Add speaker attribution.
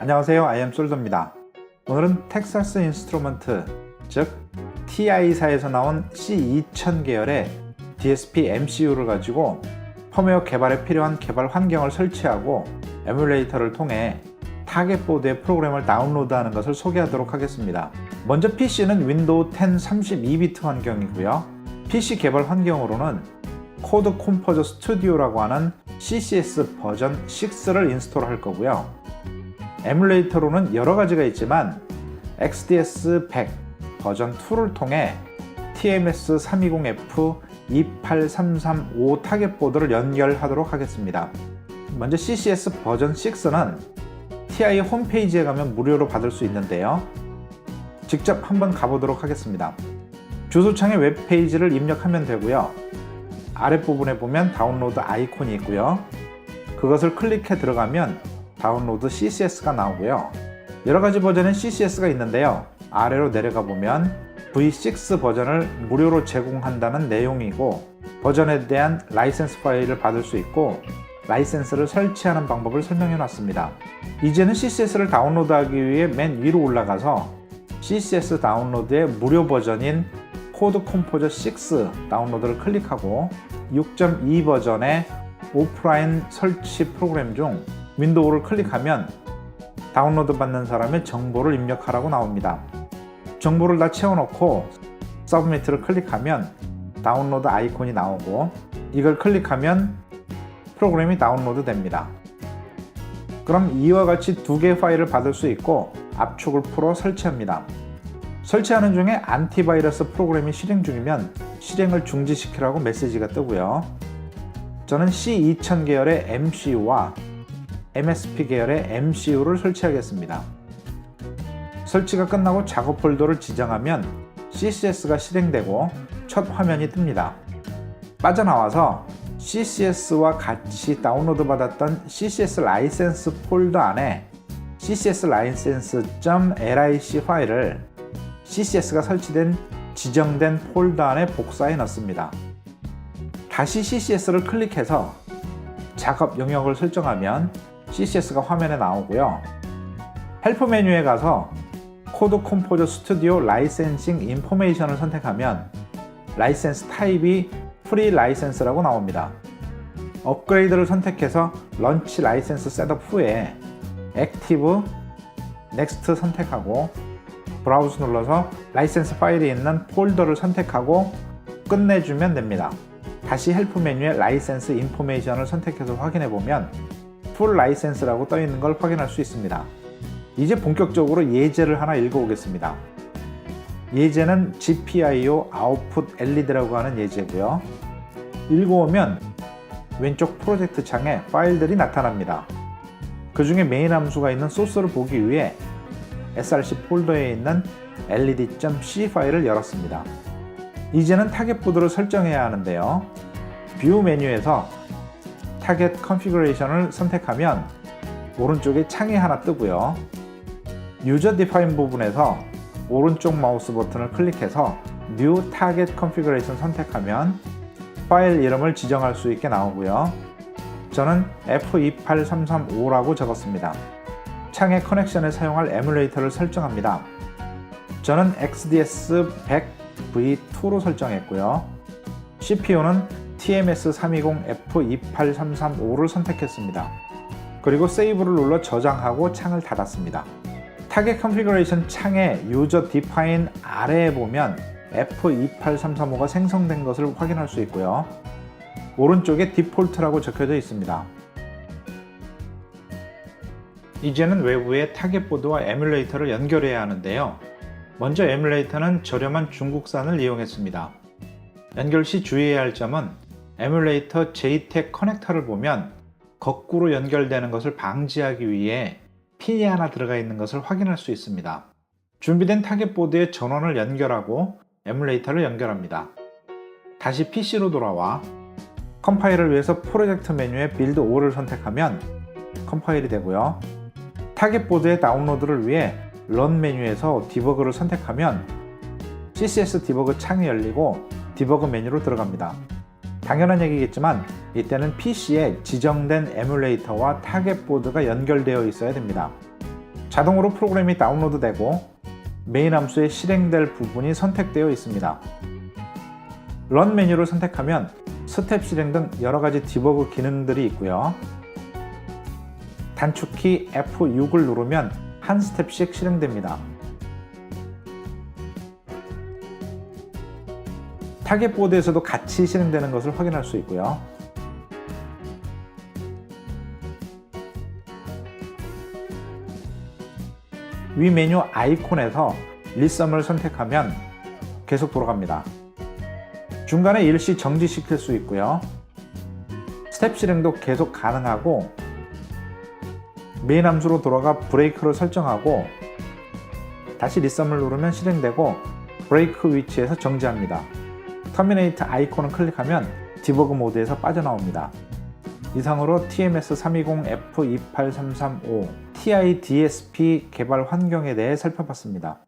Speaker 1: 안녕하세요, IM솔더입니다. 오늘은 텍사스 인스트루먼트, 즉 TI사에서 나온 C2000 계열의 DSP MCU를 가지고 펌웨어 개발에 필요한 개발 환경을 설치하고 에뮬레이터를 통해 타겟 보드의 프로그램을 다운로드하는 것을 소개하도록 하겠습니다. 먼저 PC는 윈도우 10 32비트 환경이고요. PC 개발 환경으로는 코드 컴포저 스튜디오라고 하는 CCS 버전 6를 인스톨할 거고요. 에뮬레이터로는 여러 가지가 있지만 XDS 100 버전 2를 통해 TMS 320F 28335 타겟 보드를 연결하도록 하겠습니다. 먼저 CCS 버전 6는 TI 홈페이지에 가면 무료로 받을 수 있는데요. 직접 한번 가보도록 하겠습니다. 주소창에 웹페이지를 입력하면 되고요. 아랫부분에 보면 다운로드 아이콘이 있고요. 그것을 클릭해 들어가면 다운로드 CCS가 나오고요. 여러가지 버전의 CCS가 있는데요. 아래로 내려가 보면 V6 버전을 무료로 제공한다는 내용이고 버전에 대한 라이센스 파일을 받을 수 있고 라이센스를 설치하는 방법을 설명해 놨습니다. 이제는 CCS를 다운로드하기 위해 맨 위로 올라가서 CCS 다운로드의 무료 버전인 코드 컴포저 6 다운로드를 클릭하고 6.2 버전의 오프라인 설치 프로그램 중 윈도우를 클릭하면 다운로드 받는 사람의 정보를 입력하라고 나옵니다. 정보를 다 채워놓고 서브미트를 클릭하면 다운로드 아이콘이 나오고 이걸 클릭하면 프로그램이 다운로드 됩니다. 그럼 이와 같이 두 개의 파일을 받을 수 있고 압축을 풀어 설치합니다. 설치하는 중에 안티바이러스 프로그램이 실행 중이면 실행을 중지시키라고 메시지가 뜨고요. 저는 C2000 계열의 MCU와 MSP 계열의 MCU를 설치하겠습니다. 설치가 끝나고 작업 폴더를 지정하면 CCS가 실행되고 첫 화면이 뜹니다. 빠져나와서 CCS와 같이 다운로드 받았던 CCS 라이센스 폴더 안에 CCS license.lic 파일을 CCS가 설치된 지정된 폴더 안에 복사해 넣습니다. 다시 CCS를 클릭해서 작업 영역을 설정하면 CCS가 화면에 나오고요. 헬프 메뉴에 가서 코드 컴포저 스튜디오 라이센싱 인포메이션을 선택하면 라이센스 타입이 프리 라이센스라고 나옵니다. 업그레이드를 선택해서 런치 라이센스 셋업 후에 액티브, 넥스트 선택하고 브라우즈 눌러서 라이센스 파일이 있는 폴더를 선택하고 끝내주면 됩니다. 다시 헬프 메뉴에 라이센스 인포메이션을 선택해서 확인해 보면 풀 라이센스라고 떠 있는 걸 확인할 수 있습니다. 이제 본격적으로 예제를 하나 읽어오겠습니다. 예제는 GPIO 아웃풋 LED라고 하는 예제고요. 읽어오면 왼쪽 프로젝트 창에 파일들이 나타납니다. 그 중에 메인 함수가 있는 소스를 보기 위해 src 폴더에 있는 led.c 파일을 열었습니다. 이제는 타겟 보드를 설정해야 하는데요. 뷰 메뉴에서 타겟 컨피그레이션을 선택하면 오른쪽에 창이 하나 뜨고요. 유저 디파인 부분에서 오른쪽 마우스 버튼을 클릭해서 New Target Configuration 선택하면 파일 이름을 지정할 수 있게 나오고요. 저는 F28335라고 적었습니다. 창의 커넥션에 사용할 에뮬레이터를 설정합니다. 저는 XDS 100 V2로 설정했고요. CPU는 TMS 320F28335를 선택했습니다. 그리고 세이브를 눌러 저장하고 창을 닫았습니다. 타겟 컨피그레이션 창의 유저 디파인 아래에 보면 F28335가 생성된 것을 확인할 수 있고요. 오른쪽에 디폴트라고 적혀져 있습니다. 이제는 외부의 타겟 보드와 에뮬레이터를 연결해야 하는데요. 먼저 에뮬레이터는 저렴한 중국산을 이용했습니다. 연결 시 주의해야 할 점은 에뮬레이터 JTAG 커넥터를 보면 거꾸로 연결되는 것을 방지하기 위해 핀이 하나 들어가 있는 것을 확인할 수 있습니다. 준비된 타겟 보드에 전원을 연결하고 에뮬레이터를 연결합니다. 다시 PC로 돌아와 컴파일을 위해서 프로젝트 메뉴에 빌드 all을 선택하면 컴파일이 되고요. 타겟 보드의 다운로드를 위해 런 메뉴에서 디버그를 선택하면 CCS 디버그 창이 열리고 디버그 메뉴로 들어갑니다. 당연한 얘기겠지만 이때는 PC에 지정된 에뮬레이터와 타겟 보드가 연결되어 있어야 됩니다. 자동으로 프로그램이 다운로드되고 메인 함수에 실행될 부분이 선택되어 있습니다. 런 메뉴를 선택하면 스텝 실행 등 여러가지 디버그 기능들이 있고요. 단축키 F6을 누르면 한 스텝씩 실행됩니다. 타겟 보드에서도 같이 실행되는 것을 확인할 수 있고요. 위 메뉴 아이콘에서 리썸을 선택하면 계속 돌아갑니다. 중간에 일시 정지시킬 수 있고요. 스텝 실행도 계속 가능하고 메인 함수로 돌아가 브레이크를 설정하고 다시 리썸을 누르면 실행되고 브레이크 위치에서 정지합니다. 터미네이트 아이콘을 클릭하면 디버그 모드에서 빠져나옵니다. 이상으로 TMS320F28335 TI DSP 개발 환경에 대해 살펴봤습니다.